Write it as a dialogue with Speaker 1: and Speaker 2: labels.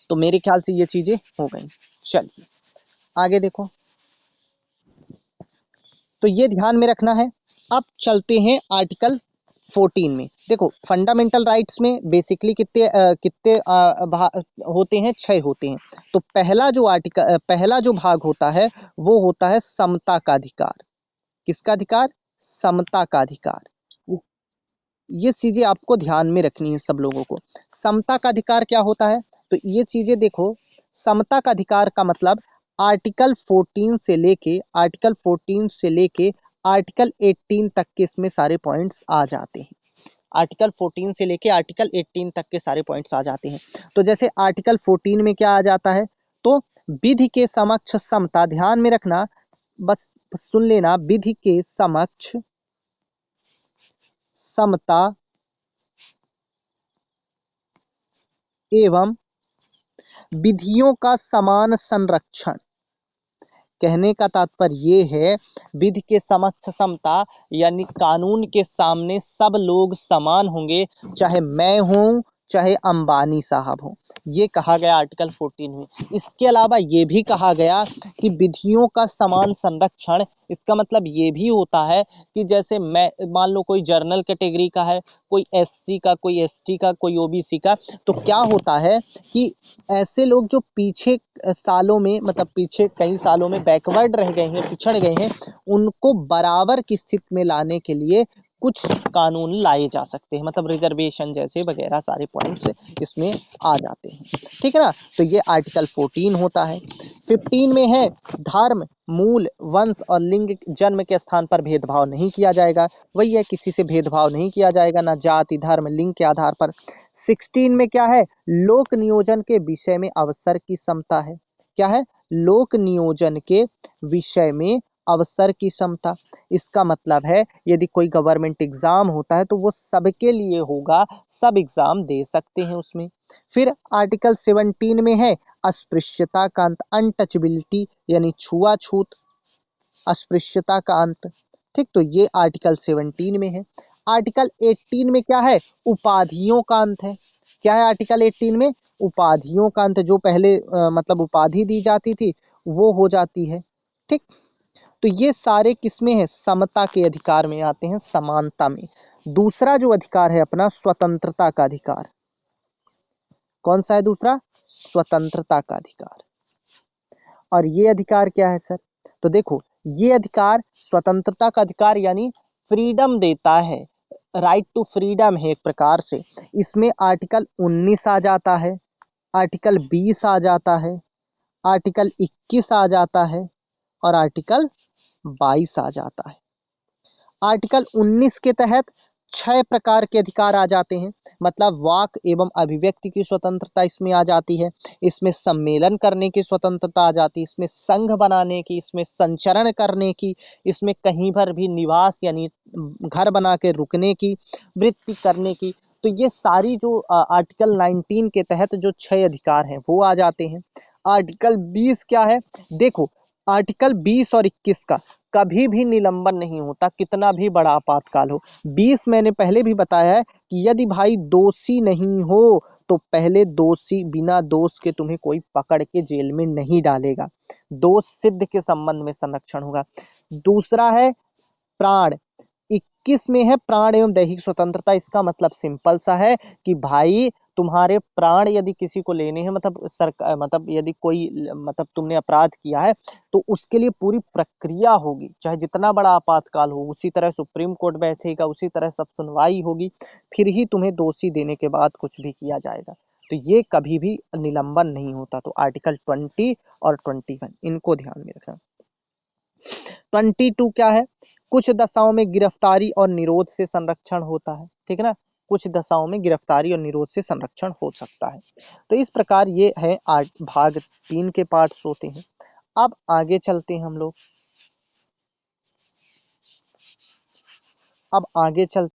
Speaker 1: तो मेरे ख्याल से ये चीजें हो गई। चलिए आगे देखो, तो ये ध्यान में रखना है। अब चलते हैं आर्टिकल 14 में। देखो फंडामेंटल राइट्स में बेसिकली होते हैं, 6 होते हैं। तो पहला जो भाग होता है वो होता है समता का अधिकार। किसका अधिकार? समता का अधिकार। ये चीजें आपको ध्यान में रखनी है सब लोगों को। समता का अधिकार क्या होता है? तो ये चीजें देखो, समता का अधिकार का मतलब आर्टिकल 14 से लेके आर्टिकल 18 तक के इसमें सारे पॉइंट्स आ जाते हैं। आर्टिकल 14 से लेके आर्टिकल 18 तक के सारे पॉइंट्स आ जाते हैं। तो जैसे आर्टिकल 14 में क्या आ जाता है, तो विधि के समक्ष समता, ध्यान में रखना, बस सुन लेना, विधि के समक्ष समता एवं विधियों का समान संरक्षण। कहने का तात्पर्य ये है, विधि के समक्ष समता यानी कानून के सामने सब लोग समान होंगे, चाहे मैं हूं चाहे अंबानी साहब हो। ये कहा गया आर्टिकल 14 में। इसके अलावा ये भी कहा गया कि विधियों का समान संरक्षण, इसका मतलब ये भी होता है कि जैसे मैं मान लो कोई जनरल कैटेगरी का है, कोई एससी का, कोई एसटी का, कोई ओबीसी का, तो क्या होता है कि ऐसे लोग जो पीछे सालों में, मतलब पीछे कई सालों में बैकवर्ड रह गए हैं, पिछड़ गए हैं, उनको बराबर की स्थिति में लाने के लिए कुछ कानून लाए जा सकते हैं, मतलब रिजर्वेशन जैसे वगैरह सारे पॉइंट्स इसमें आ जाते हैं। ठीक है ना? तो ये आर्टिकल 14 होता है। 15 में है, धर्म, मूल, वंश और लिंग, जन्म के स्थान पर भेदभाव नहीं किया जाएगा। वही है, किसी से भेदभाव नहीं किया जाएगा, ना जाति, धर्म, लिंग के आधार पर। 16 में क्या है? लोक नियोजन के विषय में अवसर की समता है। क्या है? लोक नियोजन के विषय में अवसर की समता। इसका मतलब है यदि कोई गवर्नमेंट एग्जाम होता है तो वो सबके लिए होगा, सब एग्जाम दे सकते हैं उसमें। फिर आर्टिकल 17 में है अस्पृश्यता का अंत, अनटचबिलिटी यानी छुआछूत, अस्पृश्यता का अंत। ठीक, तो ये आर्टिकल 17 में है। आर्टिकल 18 में क्या है? उपाधियों का अंत है। क्या है आर्टिकल 18 में? उपाधियों का अंत। जो पहले मतलब उपाधि दी जाती थी वो हो जाती है। ठीक, तो ये सारे किसमें है? समता के अधिकार में आते हैं, समानता में। दूसरा जो अधिकार है अपना, स्वतंत्रता का अधिकार। कौन सा है दूसरा? स्वतंत्रता का अधिकार। और ये अधिकार क्या है सर? तो देखो, ये अधिकार, स्वतंत्रता का अधिकार यानी फ्रीडम देता है, राइट टू फ्रीडम है एक प्रकार से। इसमें आर्टिकल 19 आ जाता है, आर्टिकल 20 आ जाता है, आर्टिकल 21 आ जाता है और आर्टिकल 22 आ जाता है। आर्टिकल 19 के तहत 6 प्रकार के अधिकार आ जाते हैं, मतलब वाक एवं अभिव्यक्ति की स्वतंत्रता इसमें आ जाती है, इसमें सम्मेलन करने की स्वतंत्रता आ जाती है, इसमें संघ बनाने की, इसमें संचरण करने की, इसमें कहीं पर भी निवास यानी घर बना के रुकने की, वृत्ति करने की। तो ये सारी जो आर्टिकल 19 के तहत जो 6 अधिकार हैं वो आ जाते हैं। आर्टिकल 20 क्या है? देखो, आर्टिकल 20 और 21 का कभी भी निलंबन नहीं होता, कितना भी बड़ा आपातकाल हो। 20 मैंने पहले भी बताया है कि यदि भाई दोषी नहीं हो तो पहले दोषी, बिना दोष के तुम्हें कोई पकड़ के जेल में नहीं डालेगा, दोष सिद्ध के संबंध में संरक्षण होगा। दूसरा है प्राण। 21 में है प्राण एवं दैहिक स्वतंत्रता। इसका मतलब सिंपल सा है कि भाई तुम्हारे प्राण यदि किसी को लेने हैं, मतलब सरकार, मतलब यदि कोई, मतलब तुमने अपराध किया है तो उसके लिए पूरी प्रक्रिया होगी, चाहे जितना बड़ा आपातकाल हो, उसी तरह सुप्रीम कोर्ट बैठेगा, उसी तरह सब सुनवाई होगी, फिर ही तुम्हें दोषी देने के बाद कुछ भी किया जाएगा। तो ये कभी भी निलंबन नहीं होता। तो आर्टिकल 20 और 21 इनको ध्यान में रखना। 22 क्या है? कुछ दशाओं में गिरफ्तारी और निरोध से संरक्षण होता है। ठीक है ना? कुछ दशाओं में गिरफ्तारी और निरोध से संरक्षण हो सकता है। तो इस प्रकार ये है भाग 3 के पार्ट्स होते हैं। अब आगे चलते हैं हम लोग। अब आगे चलते